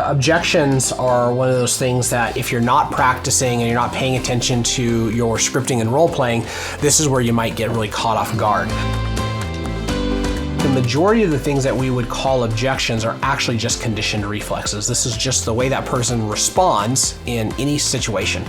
Objections are one of those things that if you're not practicing and you're not paying attention to your scripting and role playing, this is where you might get really caught off guard. The majority of the things that we would call objections are actually just conditioned reflexes. This is just the way that person responds in any situation.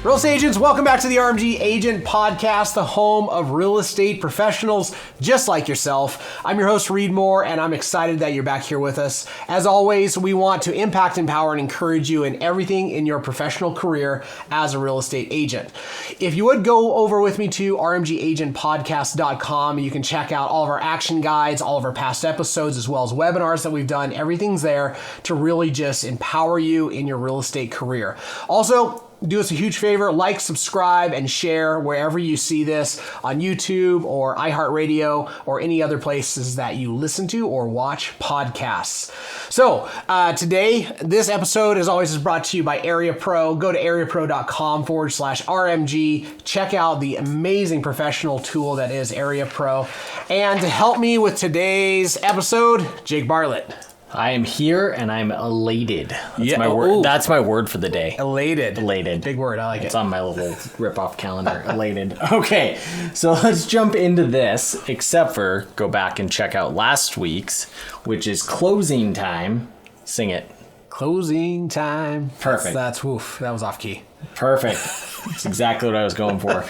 Real estate agents, welcome back to the RMG Agent Podcast, the home of real estate professionals just like yourself. I'm your host, Reed Moore, and I'm excited that you're back here with us. As always, we want to impact, empower, and encourage you in everything in your professional career as a real estate agent. If you would go over with me to rmgagentpodcast.com, you can check out all of our action guides, all of our past episodes, as well as webinars that we've done. Everything's there to really just empower you in your real estate career. Also, do us a huge favor, like, subscribe, and share wherever you see this on YouTube or iHeartRadio or any other places that you listen to or watch podcasts. So today, this episode, as always, is brought to you by Area Pro. Go to areapro.com/RMG. Check out the amazing professional tool that is Area Pro. And to help me with today's episode, Jake Bartlett. I am here and I'm elated. That's my word. Ooh. That's my word for the day. Elated. Elated. Big word. I like it. It's on my little rip-off calendar. Elated. Okay, so let's jump into this, except for go back and check out last week's, which is closing time. Sing it. Closing time. Perfect. That's woof. That was off key. Perfect. That's exactly what I was going for.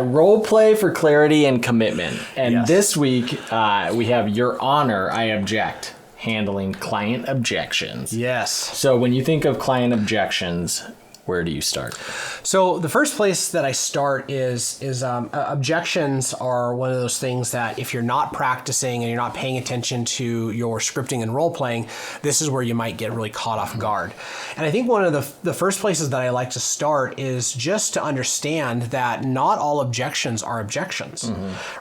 Role play for clarity and commitment. And Yes. This week, we have Your Honor, I Object. Handling client objections. Yes. So when you think of client objections, where do you start? So the first place that I start is objections are one of those things that if you're not practicing and you're not paying attention to your scripting and role playing, this is where you might get really caught off guard. And I think one of the first places that I like to start is just to understand that not all objections are objections,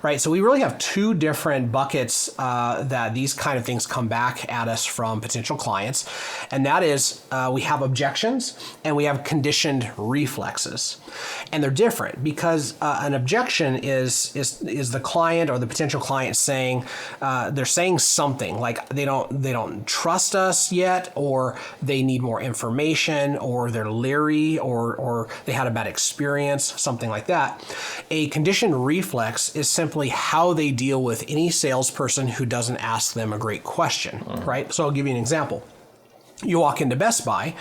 right? So we really have two different buckets that these kind of things come back at us from potential clients. And that is we have objections and we have conditioned reflexes, and they're different because an objection is the client or the potential client saying they're saying something like they don't trust us yet, or they need more information, or they're leery, or they had a bad experience, something like that. A conditioned reflex is simply how they deal with any salesperson who doesn't ask them a great question, right? So I'll give you an example. You walk into Best Buy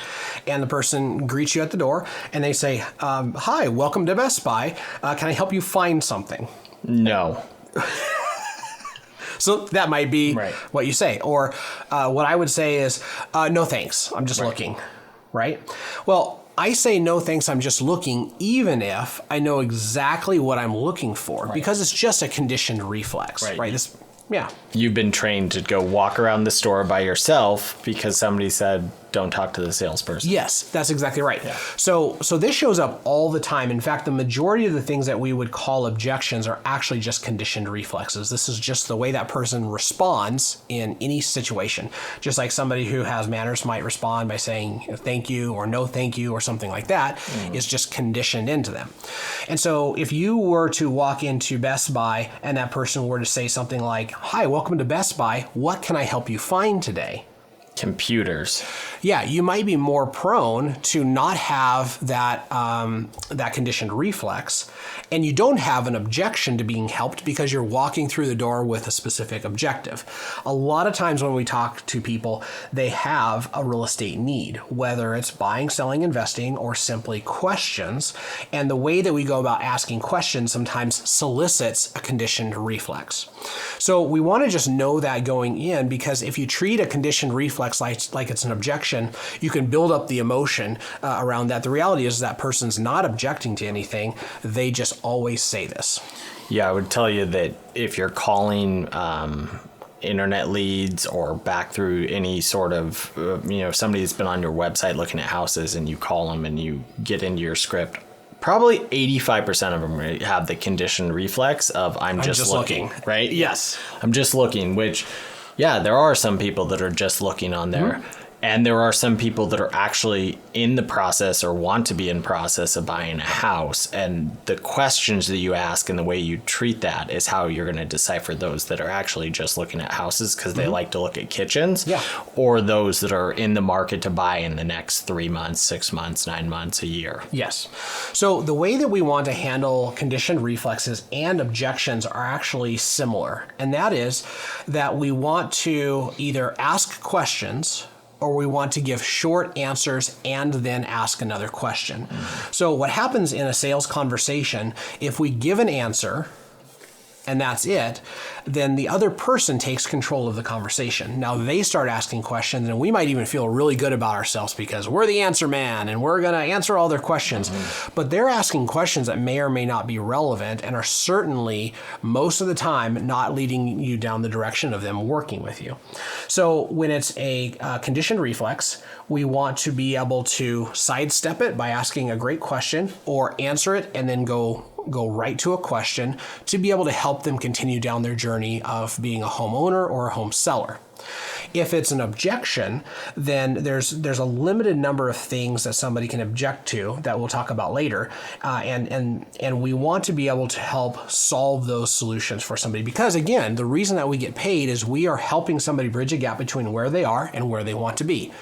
and the person greets you at the door and they say, hi, welcome to Best Buy. Can I help you find something? No. So that might be Right. what you say. Or what I would say is, no thanks, I'm just looking, right? Well, I say no thanks, I'm just looking, even if I know exactly what I'm looking for, because it's just a conditioned reflex, right? Yeah. You've been trained to go walk around the store by yourself because somebody said, don't talk to the salesperson. Yes, that's exactly right. Yeah. So this shows up all the time. In fact, the majority of the things that we would call objections are actually just conditioned reflexes. This is just the way that person responds in any situation. Just like somebody who has manners might respond by saying thank you or no thank you or something like that is just conditioned into them. And so if you were to walk into Best Buy and that person were to say something like, hi, welcome to Best Buy. What can I help you find today? Computers. Yeah, you might be more prone to not have that that conditioned reflex, and you don't have an objection to being helped because you're walking through the door with a specific objective. A lot of times when we talk to people, they have a real estate need, whether it's buying, selling, investing, or simply questions. And the way that we go about asking questions sometimes solicits a conditioned reflex. So we want to just know that going in, because if you treat a conditioned reflex like it's an objection, you can build up the emotion around that. The reality is that person's not objecting to anything. They just always say this. Yeah, I would tell you that if you're calling internet leads or back through any sort of, somebody that's been on your website looking at houses and you call them and you get into your script, probably 85% of them have the conditioned reflex of I'm just looking, right? Yes. I'm just looking, which, yeah, there are some people that are just looking on there. And there are some people that are actually in the process or want to be in process of buying a house. And the questions that you ask and the way you treat that is how you're going to decipher those that are actually just looking at houses because they like to look at kitchens, or those that are in the market to buy in the next 3 months, 6 months, 9 months, a year. Yes. So the way that we want to handle conditioned reflexes and objections are actually similar. And that is that we want to either ask questions or we want to give short answers and then ask another question. So what happens in a sales conversation, if we give an answer and that's it, then the other person takes control of the conversation. Now they start asking questions and we might even feel really good about ourselves because we're the answer man and we're going to answer all their questions. But they're asking questions that may or may not be relevant and are certainly most of the time not leading you down the direction of them working with you. So when it's a conditioned reflex, we want to be able to sidestep it by asking a great question or answer it and then go right to a question to be able to help them continue down their journey of being a homeowner or a home seller. If it's an objection, then there's a limited number of things that somebody can object to that we'll talk about later, and we want to be able to help solve those solutions for somebody because, again, the reason that we get paid is we are helping somebody bridge a gap between where they are and where they want to be.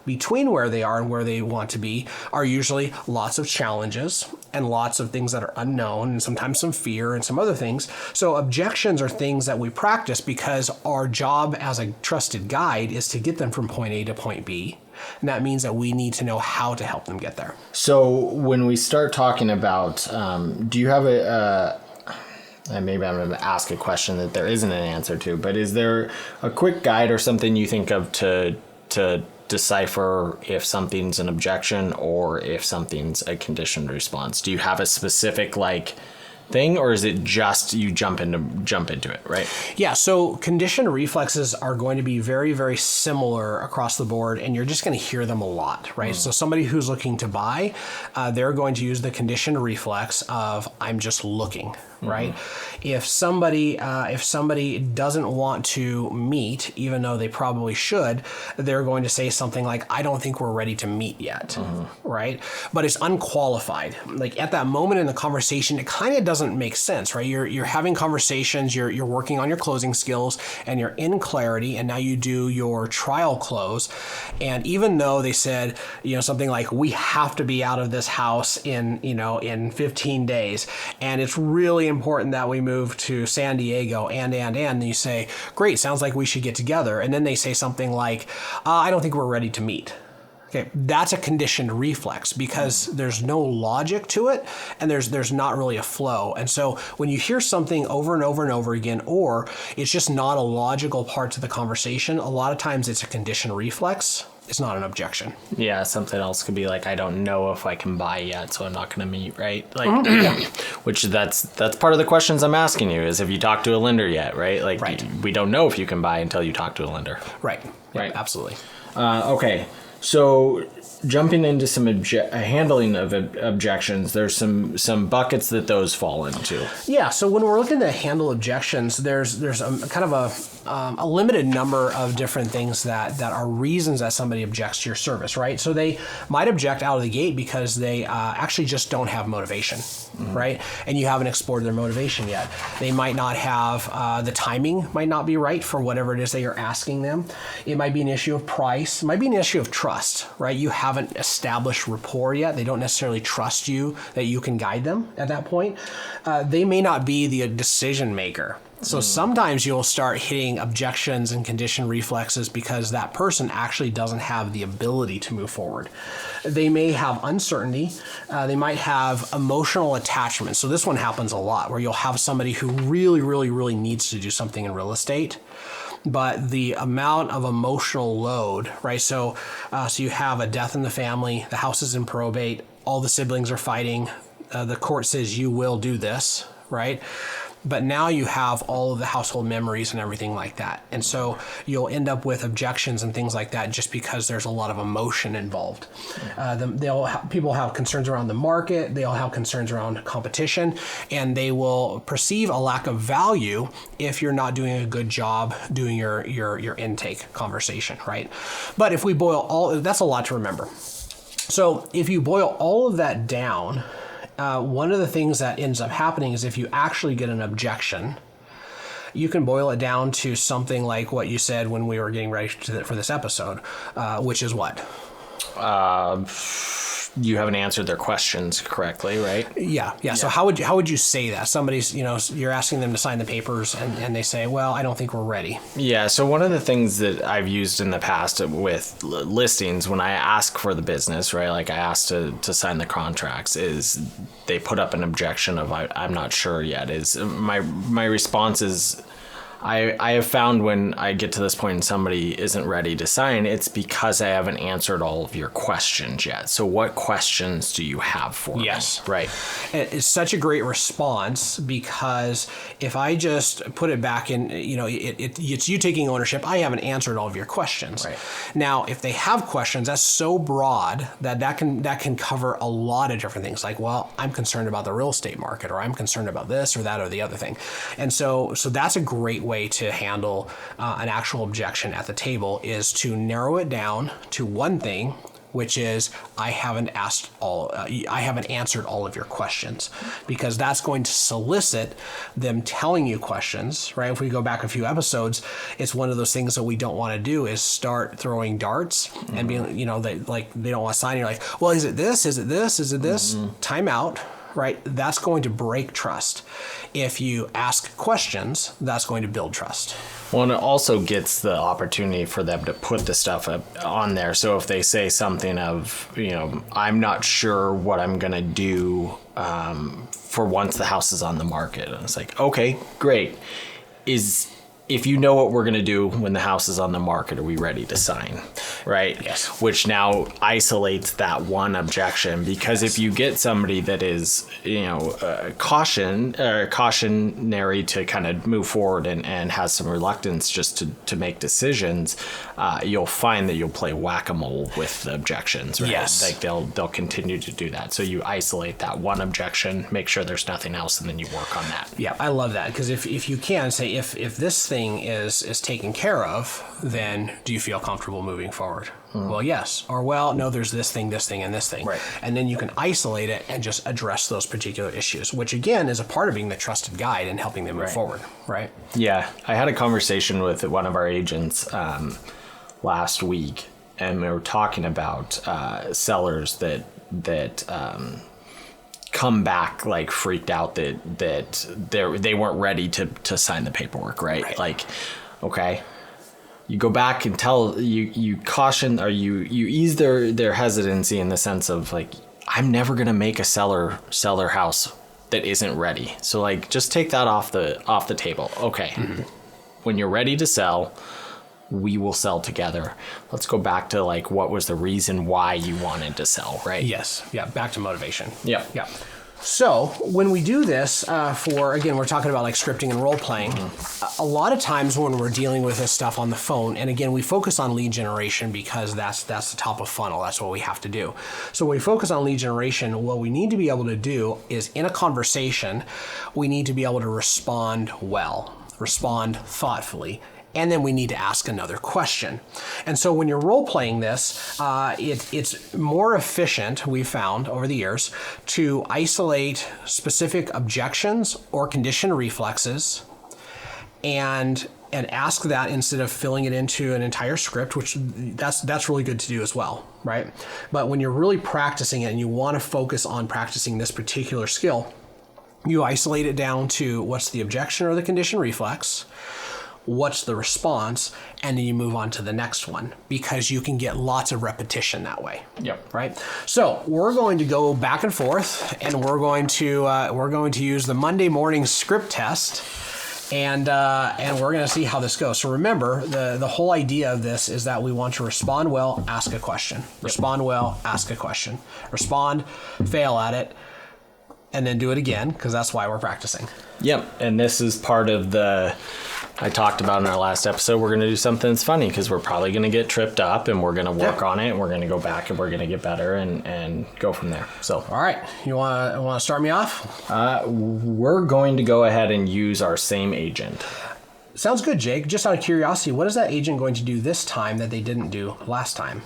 Between where they are and where they want to be are usually lots of challenges and lots of things that are unknown and sometimes some fear and some other things. So objections are things that we practice because our job as a trusted guide is to get them from point A to point B. And that means that we need to know how to help them get there. So when we start talking about, do you have and maybe I'm going to ask a question that there isn't an answer to, but is there a quick guide or something you think of to decipher if something's an objection or if something's a conditioned response? Do you have a specific thing, or is it just you jump into it, right? Yeah, so conditioned reflexes are going to be very, very similar across the board, and you're just going to hear them a lot, right? So somebody who's looking to buy, they're going to use the conditioned reflex of I'm just looking, right? If somebody doesn't want to meet, even though they probably should, they're going to say something like, I don't think we're ready to meet yet, right? But it's unqualified. Like at that moment in the conversation, it kind of doesn't make sense, right? You're having conversations, you're working on your closing skills, and you're in clarity, and now you do your trial close. And even though they said, something like, we have to be out of this house in 15 days, and it's really important that we move to San Diego, and you say, great, sounds like we should get together. And then they say something like, I don't think we're ready to meet. Okay, that's a conditioned reflex because there's no logic to it and there's not really a flow. And so when you hear something over and over and over again, or it's just not a logical part to the conversation, a lot of times it's a conditioned reflex. It's not an objection. Yeah, something else could be like, I don't know if I can buy yet, so I'm not going to meet, right? Which that's part of the questions I'm asking you is, have you talked to a lender yet, right? Right. We don't know if you can buy until you talk to a lender. Right. Right. Yeah, absolutely. Okay. So jumping into some handling of objections, there's some buckets that those fall into. Yeah, so when we're looking to handle objections, there's kind of a limited number of different things that are reasons that somebody objects to your service, right? So they might object out of the gate because they actually just don't have motivation, right? And you haven't explored their motivation yet. They might not have, the timing might not be right for whatever it is that you're asking them. It might be an issue of price. It might be an issue of trust, right? You haven't established rapport yet. They don't necessarily trust you that you can guide them at that point. They may not be the decision maker. So sometimes you'll start hitting objections and conditioned reflexes because that person actually doesn't have the ability to move forward. They may have uncertainty. They might have emotional attachment. So this one happens a lot where you'll have somebody who really, really, really needs to do something in real estate, but the amount of emotional load, right? So you have a death in the family, the house is in probate, all the siblings are fighting, the court says you will do this, right? but now you have all of the household memories and everything like that. And so you'll end up with objections and things like that just because there's a lot of emotion involved. People have concerns around the market, they'll have concerns around competition, and they will perceive a lack of value if you're not doing a good job doing your intake conversation, right? But if we boil that's a lot to remember. So if you boil all of that down, one of the things that ends up happening is if you actually get an objection, you can boil it down to something like what you said when we were getting ready for this episode, which is what? You haven't answered their questions correctly, right? Yeah. So how would you say that? Somebody's, you're asking them to sign the papers and they say, well, I don't think we're ready. Yeah. So one of the things that I've used in the past with listings, when I ask for the business, right, like I asked to sign the contracts, is they put up an objection of I'm not sure yet. Is my response is, I have found when I get to this point and somebody isn't ready to sign, it's because I haven't answered all of your questions yet. So what questions do you have for me? Yes. Right. It's such a great response because if I just put it back in, it's you taking ownership. I haven't answered all of your questions. Right. Now, if they have questions, that's so broad that can cover a lot of different things. Like, well, I'm concerned about the real estate market, or I'm concerned about this or that or the other thing. And so that's a great way to handle an actual objection at the table, is to narrow it down to one thing, which is I haven't answered all of your questions, because that's going to solicit them telling you questions, right? If we go back a few episodes, it's one of those things that we don't want to do is start throwing darts and being, they don't want to sign. You're like, well, is it this? Is it this? Is it this? Time out. Right? That's going to break trust. If you ask questions, that's going to build trust. Well, and it also gets the opportunity for them to put the stuff up on there. So if they say something of, I'm not sure what I'm going to do for once the house is on the market. And it's like, okay, great. If you know what we're going to do when the house is on the market, are we ready to sign? Right? Yes. Which now isolates that one objection, because if you get somebody that is, cautionary to kind of move forward and has some reluctance just to make decisions, you'll find that you'll play whack-a-mole with the objections, right? Yes. Like they'll continue to do that. So you isolate that one objection, make sure there's nothing else, and then you work on that. Yeah, I love that, because if you can say, if this thing is taken care of, then do you feel comfortable moving forward? Well, yes. Or, well, no, there's this thing, and this thing. Right. And then you can isolate it and just address those particular issues, which again is a part of being the trusted guide and helping them move forward, right? Yeah. I had a conversation with one of our agents last week, and we were talking about sellers that come back like freaked out that they weren't ready to sign the paperwork, right? Like, okay, you go back and you caution, or you ease their hesitancy in the sense of like, I'm never gonna make a seller house that isn't ready. So like, just take that off the table. Okay, when you're ready to sell, we will sell together. Let's go back to like, what was the reason why you wanted to sell, right? Yes. Yeah. Back to motivation. Yeah. Yeah. So when we do this again, we're talking about like scripting and role playing. A lot of times when we're dealing with this stuff on the phone, and again, we focus on lead generation because that's the top of funnel. That's what we have to do. So when we focus on lead generation, what we need to be able to do is in a conversation, we need to be able to respond well, respond thoughtfully, and then we need to ask another question. And so when you're role-playing this, it's more efficient, we've found over the years, to isolate specific objections or condition reflexes and ask that instead of filling it into an entire script, which that's really good to do as well, right? But when you're really practicing it and you want to focus on practicing this particular skill, you isolate it down to what's the objection or the condition reflex, what's the response, and then you move on to the next one, because you can get lots of repetition that way. Yep. Right. So we're going to go back and forth, and we're going to use the Monday morning script test, and we're going to see how this goes. So remember, the whole idea of this is that we want to respond well, ask a question. Respond well, ask a question. Respond, fail at it, and then do it again, because that's why we're practicing. Yep. And this is part of I talked about in our last episode, we're going to do something that's funny because we're probably going to get tripped up and we're going to work on it and we're going to go back and we're going to get better and go from there. So, all right. You want to start me off? We're going to go ahead and use our same agent. Sounds good, Jake. Just out of curiosity, what is that agent going to do this time that they didn't do last time?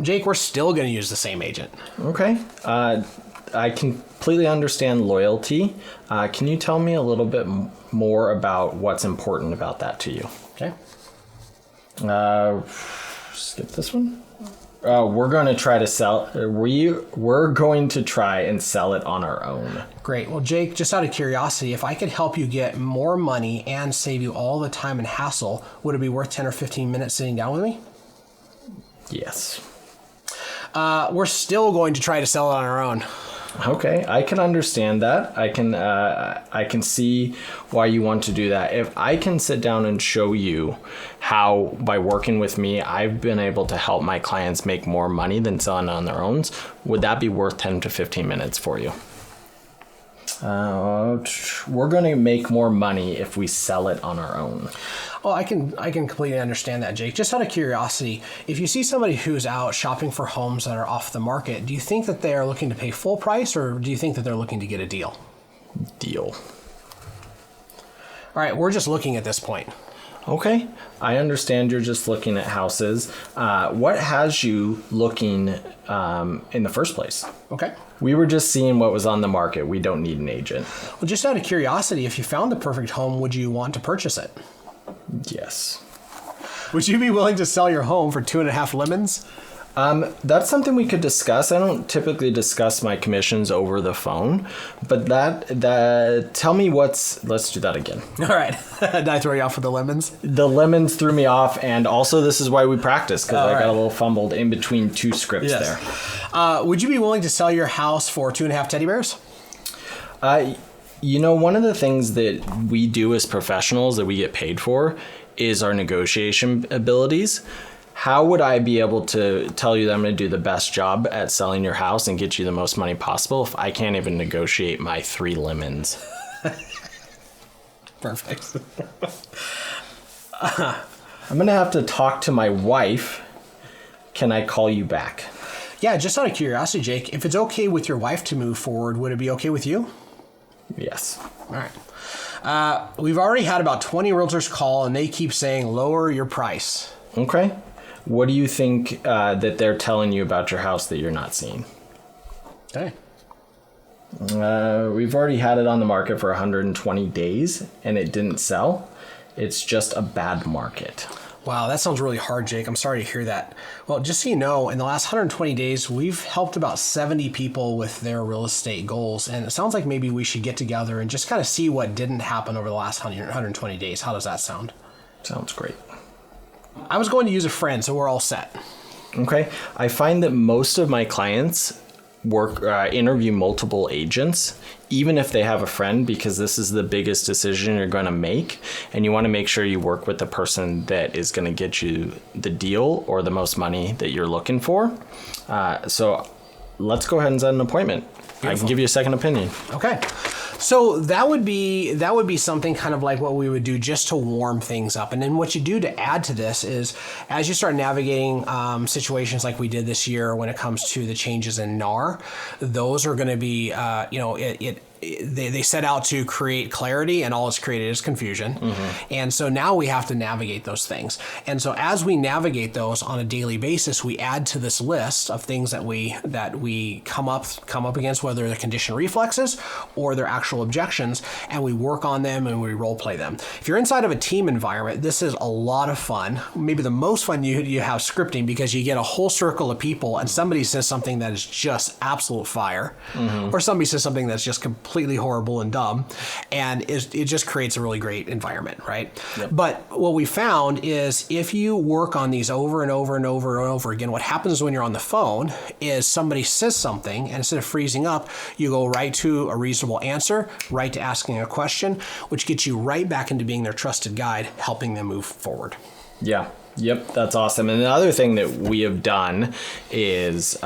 Jake, we're still going to use the same agent. Okay. I completely understand loyalty. Can you tell me a little bit more about what's important about that to you? Okay. Skip this one. We're going to try to sell. We're going to try and sell it on our own. Great. Well, Jake, just out of curiosity, if I could help you get more money and save you all the time and hassle, would it be worth 10 or 15 minutes sitting down with me? Yes. We're still going to try to sell it on our own. Okay, I can understand that. I can see why you want to do that. If I can sit down and show you how, by working with me, I've been able to help my clients make more money than selling on their own, would that be worth 10 to 15 minutes for you? We're going to make more money if we sell it on our own. Oh, I can completely understand that, Jake. Just out of curiosity, if you see somebody who's out shopping for homes that are off the market, do you think that they are looking to pay full price, or do you think that they're looking to get a deal? Deal. All right, we're just looking at this point. Okay, I understand you're just looking at houses. What has you looking in the first place? Okay. We were just seeing what was on the market. We don't need an agent. Well, just out of curiosity, if you found the perfect home, would you want to purchase it? Yes. Would you be willing to sell your home for 2.5 lemons? That's something we could discuss. I don't typically discuss my commissions over the phone, but tell me let's do that again. All right. Did I throw you off with the lemons? The lemons threw me off, and also this is why we practice, because I got a little fumbled in between two scripts there. Would you be willing to sell your house for 2.5 teddy bears? One of the things that we do as professionals that we get paid for is our negotiation abilities. How would I be able to tell you that I'm going to do the best job at selling your house and get you the most money possible if I can't even negotiate my 3 lemons? Perfect. I'm going to have to talk to my wife. Can I call you back? Yeah, just out of curiosity, Jake, if it's okay with your wife to move forward, would it be okay with you? Yes. All right. We've already had about 20 realtors call, and they keep saying, lower your price. Okay. What do you think that they're telling you about your house that you're not seeing? Okay. We've already had it on the market for 120 days, and it didn't sell. It's just a bad market. Wow, that sounds really hard, Jake. I'm sorry to hear that. Well, just so you know, in the last 120 days, we've helped about 70 people with their real estate goals. And it sounds like maybe we should get together and just kind of see what didn't happen over the last 120 days. How does that sound? Sounds great. I was going to use a friend, so we're all set. Okay. I find that most of my clients interview multiple agents, even if they have a friend, because this is the biggest decision you're going to make. And you want to make sure you work with the person that is going to get you the deal or the most money that you're looking for. So let's go ahead and set an appointment. Beautiful. I can give you a second opinion. Okay. So that would be something kind of like what we would do just to warm things up. And then what you do to add to this is, as you start navigating situations like we did this year when it comes to the changes in NAR, those are going to be, they set out to create clarity, and all it's created is confusion. Mm-hmm. And so now we have to navigate those things. And so as we navigate those on a daily basis, we add to this list of things that we come up against, whether they're condition reflexes or they're actual objections, and we work on them and we role play them. If you're inside of a team environment, this is a lot of fun. Maybe the most fun you have scripting, because you get a whole circle of people and somebody says something that is just absolute fire, mm-hmm. or somebody says something that's just completely horrible and dumb, and it just creates a really great environment, right? Yep. But what we found is if you work on these over and over and over and over again, what happens when you're on the phone is somebody says something, and instead of freezing up, you go right to a reasonable answer, right to asking a question, which gets you right back into being their trusted guide, helping them move forward. Yeah. Yep, that's awesome. And the other thing that we have done is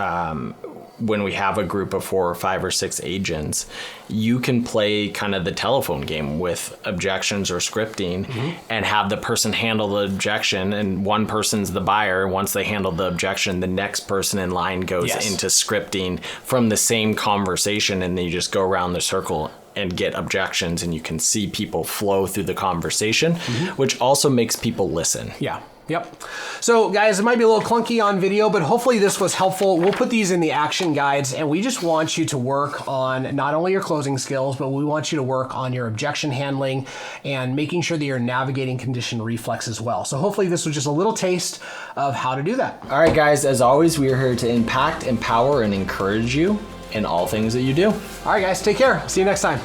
when we have a group of 4 or 5 or 6 agents, you can play kind of the telephone game with objections or scripting and have the person handle the objection, and one person's the buyer. Once they handle the objection, the next person in line goes into scripting from the same conversation, and then you just go around the circle and get objections, and you can see people flow through the conversation, which also makes people listen. Yeah. Yep. So guys, it might be a little clunky on video, but hopefully this was helpful. We'll put these in the action guides, and we just want you to work on not only your closing skills, but we want you to work on your objection handling and making sure that you're navigating condition reflex as well. So hopefully this was just a little taste of how to do that. All right, guys, as always, we are here to impact, empower, and encourage you in all things that you do. All right, guys, take care. See you next time.